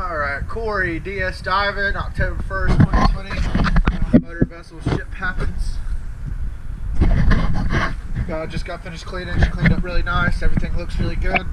Alright, Corey, DS Diving, October 1st, 2020. Motor vessel ship happens. Just got finished cleaning. She cleaned up really nice. Everything looks really good.